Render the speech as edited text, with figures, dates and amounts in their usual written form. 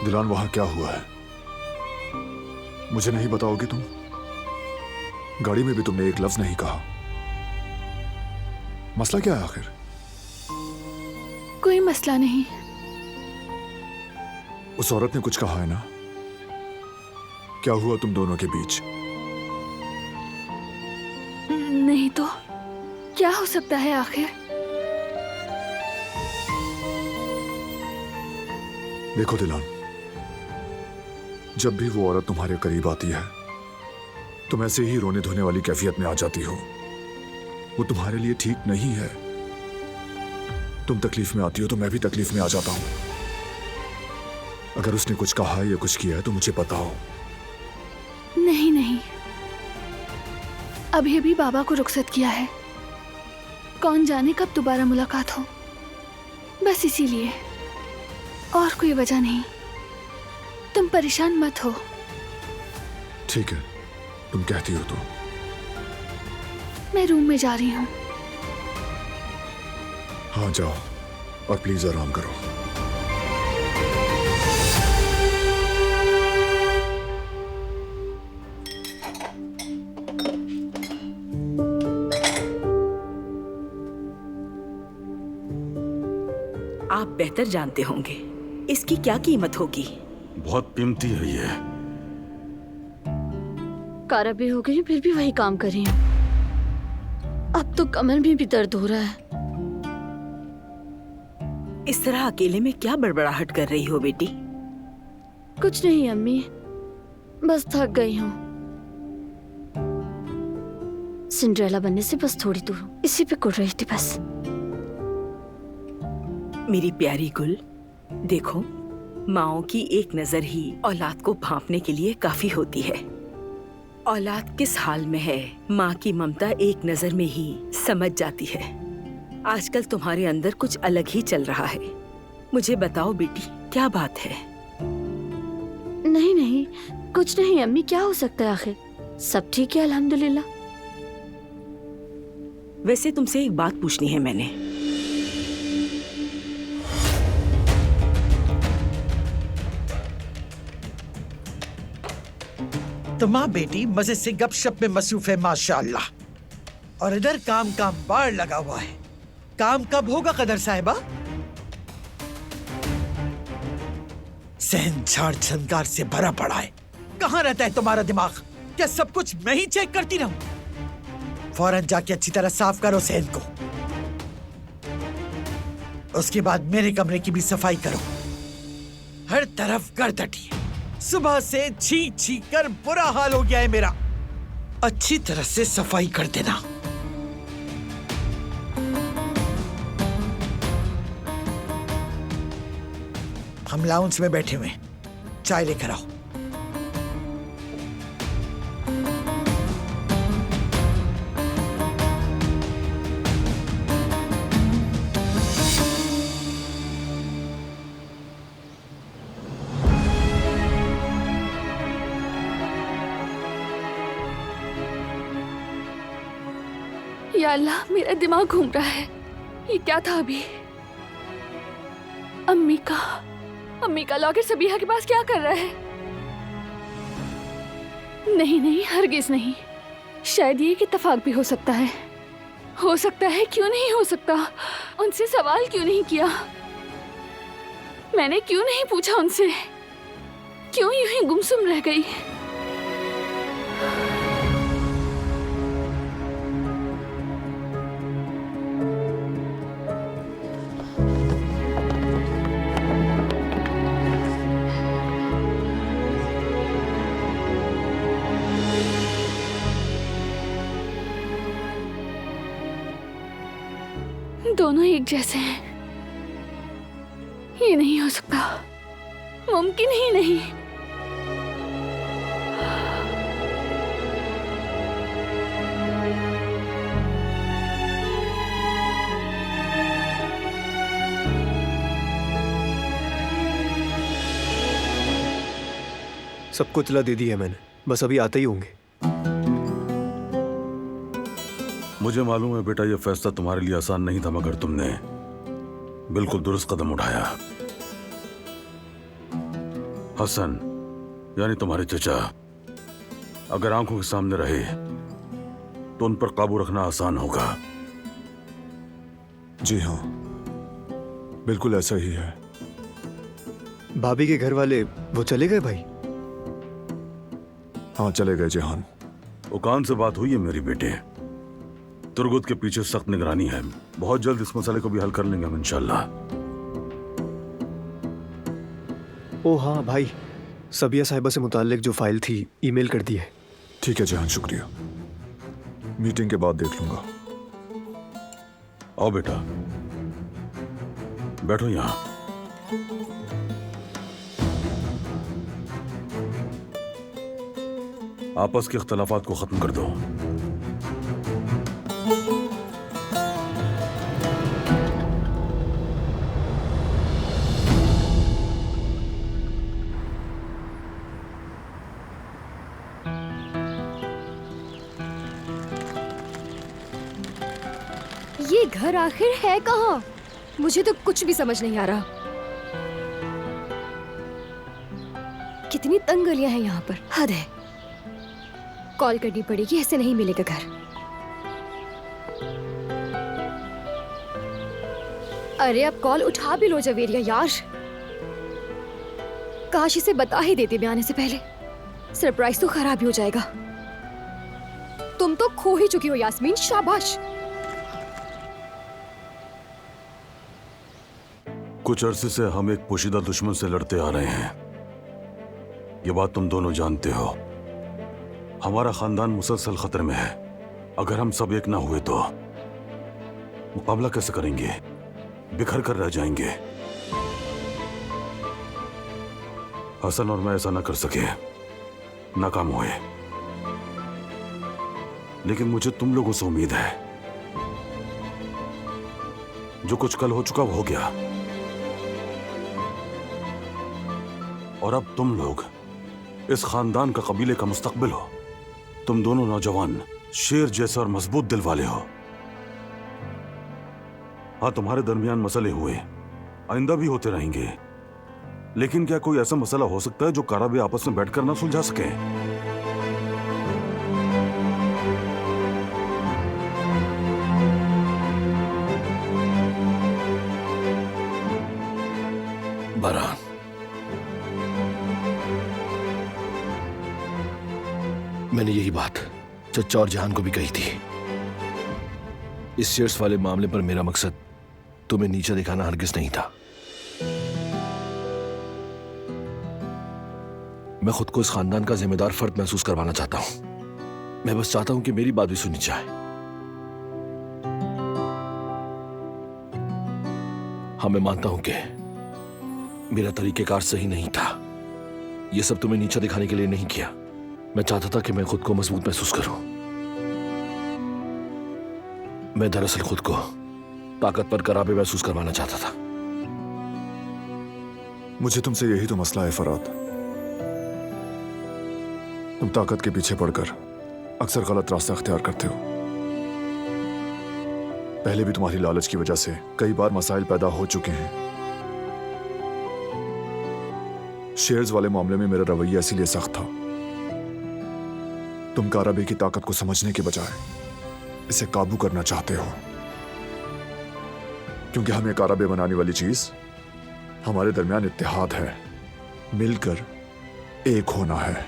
दिलान, वहां क्या हुआ है मुझे नहीं बताओगी तुम? गाड़ी में भी तुमने एक लफ्ज नहीं कहा। मसला क्या है आखिर? कोई मसला नहीं। उस औरत ने कुछ कहा है ना? क्या हुआ तुम दोनों के बीच? नहीं तो क्या हो सकता है आखिर? देखो दिलान, जब भी वो औरत तुम्हारे करीब आती है तुम ऐसे ही रोने धोने वाली कैफियत में आ जाती हो। वो तुम्हारे लिए ठीक नहीं है। तुम तकलीफ में आती हो तो मैं भी तकलीफ में आ जाता हूं। अगर उसने कुछ कहा या कुछ किया है तो मुझे बताओ। नहीं नहीं, अभी अभी बाबा को रुखसत किया है। कौन जाने कब दोबारा मुलाकात हो, बस इसीलिए, और कोई वजह नहीं। तुम परेशान मत हो। ठीक है, तुम कहती हो तो। मैं रूम में जा रही हूँ। हाँ जाओ, और प्लीज आराम करो। आप बेहतर जानते होंगे इसकी क्या कीमत होगी। बहुत कीमती है ये। कारा भी हो गई, फिर भी वही काम कर रही हूँ। अब तो कमर में भी दर्द हो रहा है। इस तरह अकेले में क्या बड़बड़ाहट कर रही हो बेटी? कुछ नहीं अम्मी, बस थक गई हूँ। सिंड्रेला बनने से बस थोड़ी दूर हूँ, इसी पे कुड़ रही थी बस। मेरी प्यारी गुल, देखो, माओ की एक नजर ही औलाद को भांपने के लिए काफी होती है। औलाद किस हाल में है, माँ की ममता एक नजर में ही समझ जाती है। आजकल तुम्हारे अंदर कुछ अलग ही चल रहा है। मुझे बताओ बेटी, क्या बात है? नहीं नहीं, कुछ नहीं अम्मी, क्या हो सकता है आखिर? सब ठीक है अल्हम्दुलिल्लाह। वैसे तुमसे एक बात पूछनी है मैंने। तो माँ बेटी मजे से गपशप में मसरूफ है माशाअल्लाह, और इधर काम का बाढ़ लगा हुआ है। काम कब होगा कदर साहिबा? सहन झाड़ झंकार से भरा पड़ा है। कहाँ रहता है तुम्हारा दिमाग? क्या सब कुछ मैं ही चेक करती रहूं? फौरन जाके अच्छी तरह साफ करो सहन को। उसके बाद मेरे कमरे की भी सफाई करो। हर तरफ गर्दटी है। सुबह से छी छी कर बुरा हाल हो गया है मेरा। अच्छी तरह से सफाई कर देना। हम लाउंज में बैठे हुए, चाय लेकर आओ। या अल्लाह, मेरा दिमाग घूम रहा है। ये क्या था अभी? अम्मी का लॉकेट सबीहा के पास क्या कर रहा है? नहीं नहीं, हरगिज नहीं। शायद ये इत्तेफाक भी हो सकता है। हो सकता है, क्यों नहीं हो सकता? उनसे सवाल क्यों नहीं किया? मैंने क्यों नहीं पूछा उनसे? क्यों यूं ही गुमसुम रह गई? दोनों एक जैसे हैं। ये नहीं हो सकता, मुमकिन ही नहीं। सबको इतला दे दी है मैंने, बस अभी आते ही होंगे। मुझे मालूम है बेटा, यह फैसला तुम्हारे लिए आसान नहीं था, मगर तुमने बिल्कुल दुरुस्त कदम उठाया। हसन यानी तुम्हारे चचा अगर आंखों के सामने रहे तो उन पर काबू रखना आसान होगा। जी हाँ, बिल्कुल ऐसा ही है। भाभी के घर वाले वो चले गए भाई? हाँ, चले गए जेहान। उकान से बात हुई है मेरी बेटे। तुर्गुत के पीछे सख्त निगरानी है। बहुत जल्द इस मसले को भी हल कर लेंगे हम इंशाल्लाह। ओ हाँ भाई, सबिया साहिबा से मुताल्लिक जो फाइल थी ईमेल कर दी है। ठीक है जेहान, शुक्रिया। मीटिंग के बाद देख लूंगा। आओ बेटा, बैठो यहां। आपस के इख्तलाफात को खत्म कर दो। ये घर आखिर है कहाँ? मुझे तो कुछ भी समझ नहीं आ रहा। कितनी तंग गलियां हैं यहाँ पर, हद है। कॉल करनी पड़ेगी, ऐसे नहीं मिलेगा घर। अरे अब कॉल उठा भी लो जवेरिया यार। काश इसे बता ही देते मैं आने से पहले। सरप्राइज तो खराब ही हो जाएगा। तुम तो खो ही चुकी हो यास्मीन, शाबाश। कुछ अरसे से हम एक पोशीदा दुश्मन से लड़ते आ रहे हैं। ये बात तुम दोनों जानते हो। हमारा खानदान मुसलसल खतरे में है। अगर हम सब एक ना हुए तो मुकाबला कैसे करेंगे? बिखर कर रह जाएंगे। हसन और मैं ऐसा ना कर सके, नाकाम हुए। लेकिन मुझे तुम लोगों से उम्मीद है। जो कुछ कल हो चुका वो हो गया, और अब तुम लोग इस खानदान का, कबीले का मुस्तकबिल हो। तुम दोनों नौजवान शेर जैसे और मजबूत दिल वाले हो। हाँ, तुम्हारे दरमियान मसले हुए, आइंदा भी होते रहेंगे। लेकिन क्या कोई ऐसा मसला हो सकता है जो काराबे आपस में बैठकर ना सुलझा सके? बारान, मैंने यही बात चचा और जहान को भी कही थी। इस शेयर्स वाले मामले पर मेरा मकसद तुम्हें नीचे दिखाना हरगिज नहीं था। मैं खुद को इस खानदान का जिम्मेदार फर्द महसूस करवाना चाहता हूं। मैं बस चाहता हूं कि मेरी बात भी सुनी जाए। हाँ, मैं मानता हूं कि मेरा तरीकेकार सही नहीं था। यह सब तुम्हें नीचा दिखाने के लिए नहीं किया। मैं चाहता था कि मैं खुद को मजबूत महसूस करूं। मैं दरअसल खुद को ताकतवर कराबे महसूस करवाना चाहता था। मुझे तुमसे यही तो मसला है फराद। तुम ताकत के पीछे पड़कर अक्सर गलत रास्ता अख्तियार करते हो। पहले भी तुम्हारी लालच की वजह से कई बार मसाइल पैदा हो चुके हैं। शेयर्स वाले मामले में मेरा रवैया इसीलिए सख्त था। तुम काराबे की ताकत को समझने के बजाय इसे काबू करना चाहते हो, क्योंकि हमें काराबे बनाने वाली चीज हमारे दरमियान इत्तेहाद है, मिलकर एक होना है।